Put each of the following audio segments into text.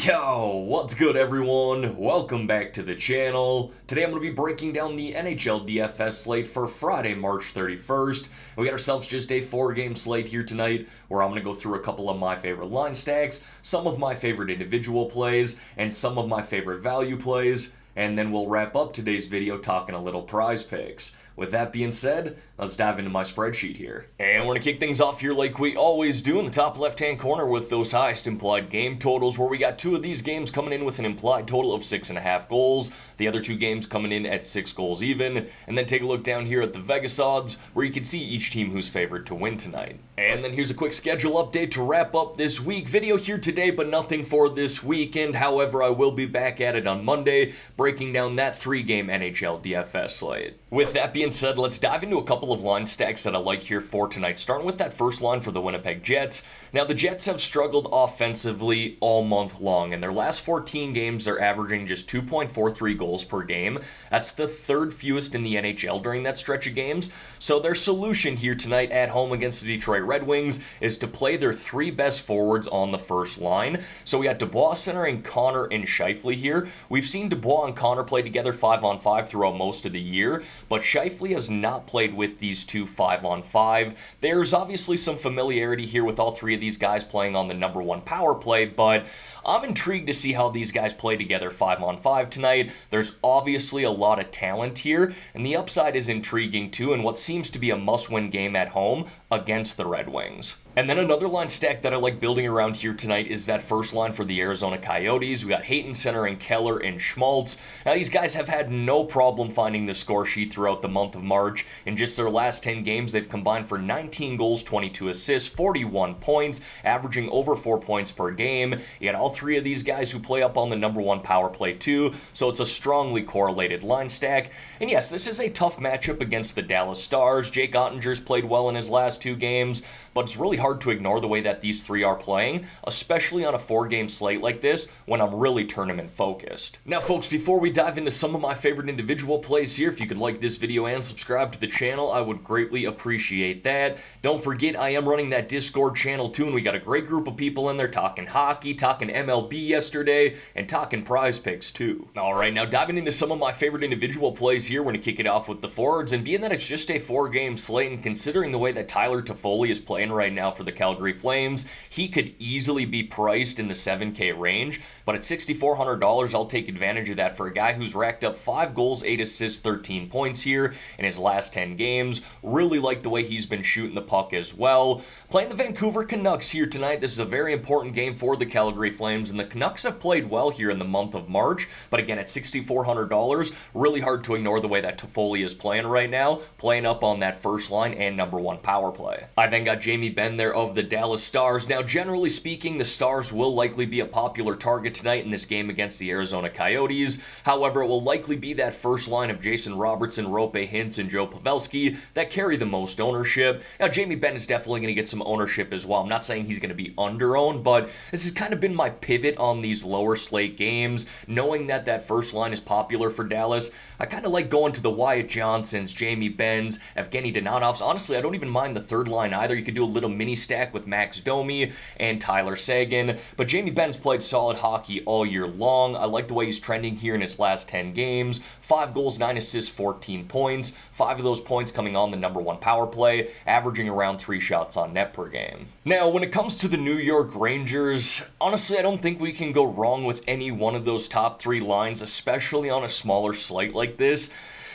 Yo, what's good everyone? Welcome back to the channel. Today I'm going to be breaking down the NHL DFS slate for Friday, March 31st. We got ourselves just a 4-game slate here tonight where I'm going to go through a couple of my favorite line stacks, some of my favorite individual plays, and some of my favorite value plays, and then we'll wrap up today's video talking a little prize picks. With that being said, let's dive into my spreadsheet here. And we're going to kick things off here like we always do in the top left-hand corner with those highest implied game totals, where we got two of these games coming in with an implied total of 6.5 goals. The other two games coming in at 6 goals even. And then take a look down here at the Vegas odds, where you can see each team who's favored to win tonight. And then here's a quick schedule update to wrap up this week. Video here today, but nothing for this weekend. However, I will be back at it on Monday, breaking down that 3-game NHL DFS slate. With that being said, let's dive into a couple of line stacks that I like here for tonight, starting with that first line for the Winnipeg Jets. Now, the Jets have struggled offensively all month long. In their last 14 games, they're averaging just 2.43 goals per game. That's the third fewest in the NHL during that stretch of games. So their solution here tonight at home against the Detroit Red Wings is to play their 3 best forwards on the first line. So we got Dubois centering Connor and Scheifele here. We've seen Dubois and Connor play together 5-on-5 throughout most of the year, but Scheifele has not played with these two 5-on-5. There's obviously some familiarity here with all three of these guys playing on the number 1 power play, but I'm intrigued to see how these guys play together 5-on-5 tonight. There's obviously a lot of talent here, and the upside is intriguing too in what seems to be a must-win game at home against the Red Wings. And then another line stack that I like building around here tonight is that first line for the Arizona Coyotes. We got Hayton centering Keller and Schmaltz. Now, these guys have had no problem finding the score sheet throughout the month of March. In just their last 10 games, they've combined for 19 goals, 22 assists, 41 points, averaging over 4 points per game. You got all three of these guys who play up on the number 1 power play too, so it's a strongly correlated line stack. And yes, this is a tough matchup against the Dallas Stars. Jake Ottinger's played well in his last 2 games, but it's really hard to ignore the way that these three are playing, especially on a 4-game slate like this when I'm really tournament focused. Now folks, before we dive into some of my favorite individual plays here, if you could like this video and subscribe to the channel, I would greatly appreciate that. Don't forget, I am running that Discord channel too, and we got a great group of people in there talking hockey, talking MLB yesterday, and talking prize picks too. Alright, now diving into some of my favorite individual plays here, we're going to kick it off with the forwards, and being that it's just a 4-game slate, and considering the way that Tyler Toffoli is playing right now for the Calgary Flames, he could easily be priced in the 7K range, but at $6,400, I'll take advantage of that for a guy who's racked up 5 goals, 8 assists, 13 points here in his last 10 games. Really like the way he's been shooting the puck as well. Playing the Vancouver Canucks here tonight. This is a very important game for the Calgary Flames, and the Canucks have played well here in the month of March, but again, at $6,400, really hard to ignore the way that Toffoli is playing right now, playing up on that first line and number 1 power play. I then got Jamie Benn there of the Dallas Stars. Now, generally speaking, the Stars will likely be a popular target tonight in this game against the Arizona Coyotes. However, it will likely be that first line of Jason Robertson, Rope Hintz, and Joe Pavelski that carry the most ownership. Now, Jamie Benn is definitely going to get some ownership as well. I'm not saying he's going to be under-owned, but this has kind of been my pivot on these lower slate games. Knowing that that first line is popular for Dallas, I kind of like going to the Wyatt Johnsons, Jamie Benns, Evgeny Donatovs. Honestly, I don't even mind the third line either. You could do a little mini stack with Max Domi and Tyler Seguin, but Jamie Benn's played solid hockey all year long. I like the way he's trending here in his last 10 games. 5 goals, 9 assists, 14 points. 5 of those points coming on the number 1 power play, averaging around 3 shots on net per game. Now, when it comes to the New York Rangers, honestly, I don't think we can go wrong with any one of those top 3 lines, especially on a smaller slate like this.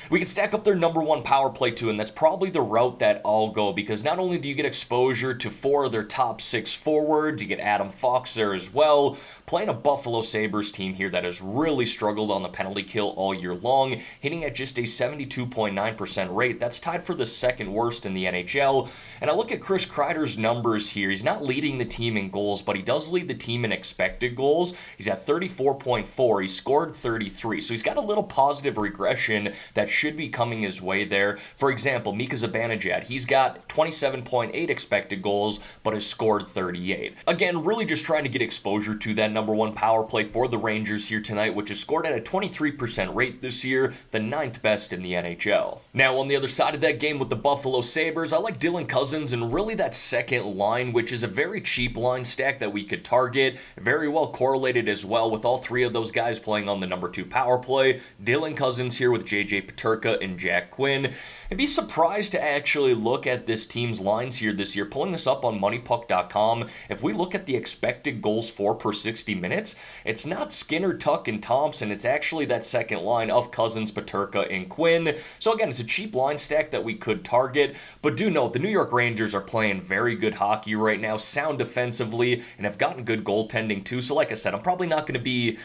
We can stack up their number 1 power play too, and that's probably the route that I'll go, because not only do you get exposure to 4 of their top 6 forwards, you get Adam Fox there as well, playing a Buffalo Sabres team here that has really struggled on the penalty kill all year long, hitting at just a 72.9% rate. That's tied for the 2nd worst in the NHL. And I look at Chris Kreider's numbers here. He's not leading the team in goals, but he does lead the team in expected goals. He's at 34.4. He scored 33. So he's got a little positive regression that should be coming his way there. For example, Mika Zibanejad, he's got 27.8 expected goals, but has scored 38. Again, really just trying to get exposure to that number one power play for the Rangers here tonight, which is scored at a 23% rate this year, the 9th best in the NHL. Now, on the other side of that game with the Buffalo Sabres, I like Dylan Cousins and really that second line, which is a very cheap line stack that we could target. Very well correlated as well with all three of those guys playing on the number two power play. Dylan Cousins here with JJ Peterka and Jack Quinn. I'd be surprised to actually look at this team's lines here this year. Pulling this up on MoneyPuck.com, if we look at the expected goals for per 60 minutes, it's not Skinner, Tuck, and Thompson. It's actually that second line of Cousins, Peterka, and Quinn. So again, it's a cheap line stack that we could target. But do note, the New York Rangers are playing very good hockey right now, sound defensively, and have gotten good goaltending too. So like I said, I'm probably not going to be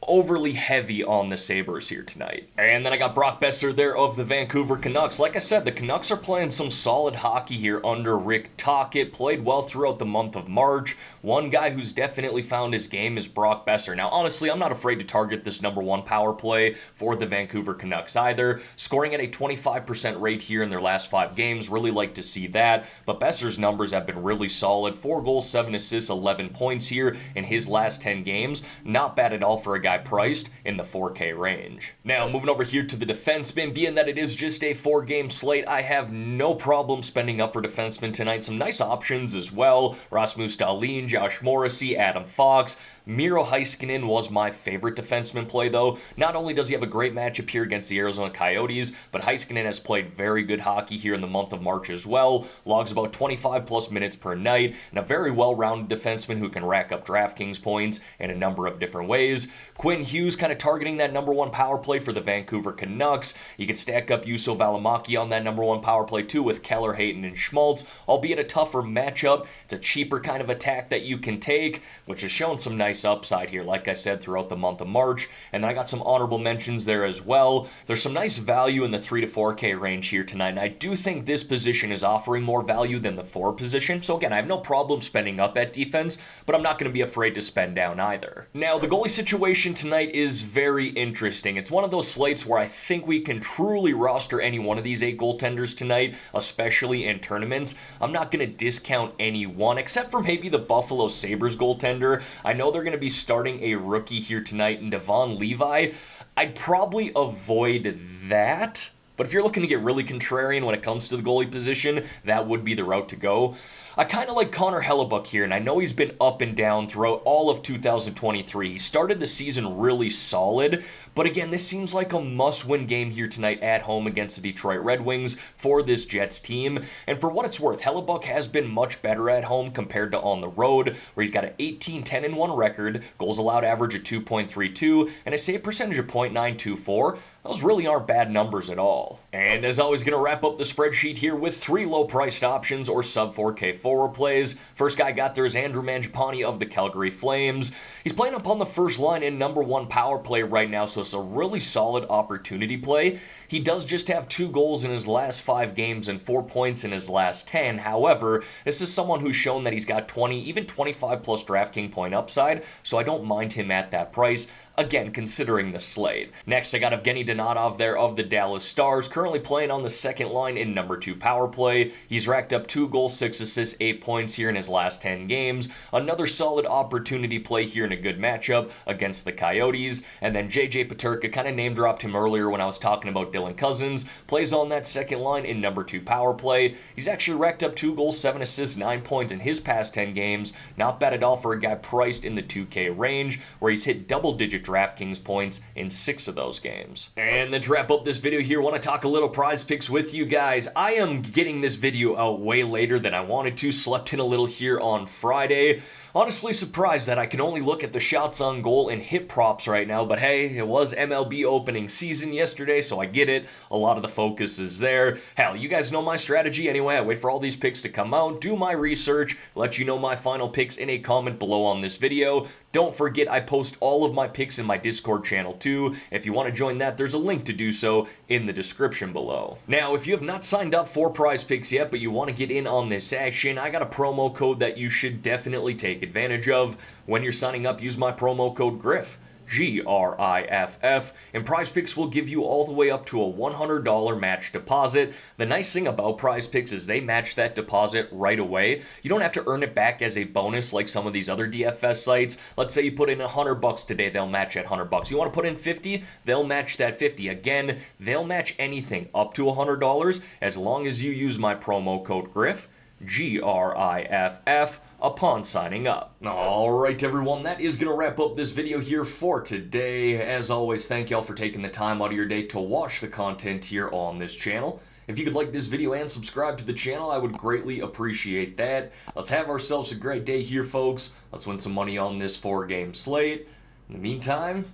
overly heavy on the Sabres here tonight. And then I got Brock Boeser there of the Vancouver Canucks. Like I said, the Canucks are playing some solid hockey here under Rick Tocchet. Played well throughout the month of March. One guy who's definitely found his game is Brock Boeser. Now, honestly, I'm not afraid to target this number one power play for the Vancouver Canucks either. Scoring at a 25% rate here in their last 5 games. Really like to see that. But Boeser's numbers have been really solid. 4 goals, 7 assists, 11 points here in his last 10 games. Not bad at all for a guy priced in the 4K range. Now, moving over here to the defensemen, being that it is just a 4-game slate, I have no problem spending up for defensemen tonight. Some nice options as well. Rasmus Dahlin, Josh Morrissey, Adam Fox. Miro Heiskanen was my favorite defenseman play, though. Not only does he have a great matchup here against the Arizona Coyotes, but Heiskanen has played very good hockey here in the month of March as well. Logs about 25-plus minutes per night, and a very well-rounded defenseman who can rack up DraftKings points in a number of different ways. Quinn Hughes kind of targeting that number one power play for the Vancouver Canucks. You can stack up Juuso Valimaki on that number one power play, too, with Keller, Hayton, and Schmaltz, albeit a tougher matchup. It's a cheaper kind of attack that you can take, which has shown some nice upside here, like I said, throughout the month of March. And then I got some honorable mentions there as well. There's some nice value in the 3 to 4K range here tonight, and I do think this position is offering more value than the 4 position. So again, I have no problem spending up at defense, but I'm not going to be afraid to spend down either. Now, the goalie situation tonight is very interesting. It's one of those slates where I think we can truly roster any one of these 8 goaltenders tonight, especially in tournaments. I'm not going to discount any one, except for maybe the Buffalo Sabres goaltender. I know they're going to be starting a rookie here tonight in Devon Levi. I'd probably avoid that. But if you're looking to get really contrarian when it comes to the goalie position, that would be the route to go. I kind of like Connor Hellebuyck here, and I know he's been up and down throughout all of 2023. He started the season really solid, but again, this seems like a must-win game here tonight at home against the Detroit Red Wings for this Jets team. And for what it's worth, Hellebuyck has been much better at home compared to on the road, where he's got an 18-10-1 record, goals allowed average of 2.32, and a save percentage of .924. Those really aren't bad numbers at all. And as always, going to wrap up the spreadsheet here with 3 low-priced options or sub-4K forward plays. First guy I got there is Andrew Mangiapane of the Calgary Flames. He's playing up on the first line in number 1 power play right now, so it's a really solid opportunity play. He does just have 2 goals in his last 5 games and 4 points in his last 10. However, this is someone who's shown that he's got 20, even 25-plus DraftKings point upside, so I don't mind him at that price. Again, considering the slate. Next, I got Evgeny Donatov there of the Dallas Stars, currently playing on the second line in number 2 power play. He's racked up 2 goals, 6 assists, 8 points here in his last 10 games. Another solid opportunity play here in a good matchup against the Coyotes. And then JJ Peterka, kind of name dropped him earlier when I was talking about Dylan Cousins. Plays on that second line in number 2 power play. He's actually racked up 2 goals, 7 assists, 9 points in his past 10 games. Not bad at all for a guy priced in the 2K range, where he's hit double-digit DraftKings points in 6 of those games. And then to wrap up this video here, I want to talk a little prize picks with you guys. I am getting this video out way later than I wanted to. Slept in a little here on Friday. Honestly surprised that I can only look at the shots on goal and hit props right now, but hey, it was MLB opening season yesterday, so I get it. A lot of the focus is there. Hell, you guys know my strategy anyway. I wait for all these picks to come out, do my research, let you know my final picks in a comment below on this video. Don't forget, I post all of my picks in my Discord channel too. If you want to join that, there's a link to do so in the description below. Now, if you have not signed up for Prize Picks yet, but you want to get in on this action, I got a promo code that you should definitely take advantage of. When you're signing up, use my promo code GRIFF. GRIFF, and Prizepicks will give you all the way up to a $100 match deposit. The nice thing about Prizepicks is they match that deposit right away. You don't have to earn it back as a bonus like some of these other DFS sites. Let's say you put in $100 today, they'll match at $100. You want to put in 50, they'll match that 50. Again, they'll match anything up to $100 as long as you use my promo code GRIFF, GRIFF, upon signing up. Alright everyone, that is going to wrap up this video here for today. As always, thank y'all for taking the time out of your day to watch the content here on this channel. If you could like this video and subscribe to the channel, I would greatly appreciate that. Let's have ourselves a great day here, folks. Let's win some money on this 4-game slate. In the meantime,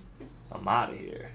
I'm out of here.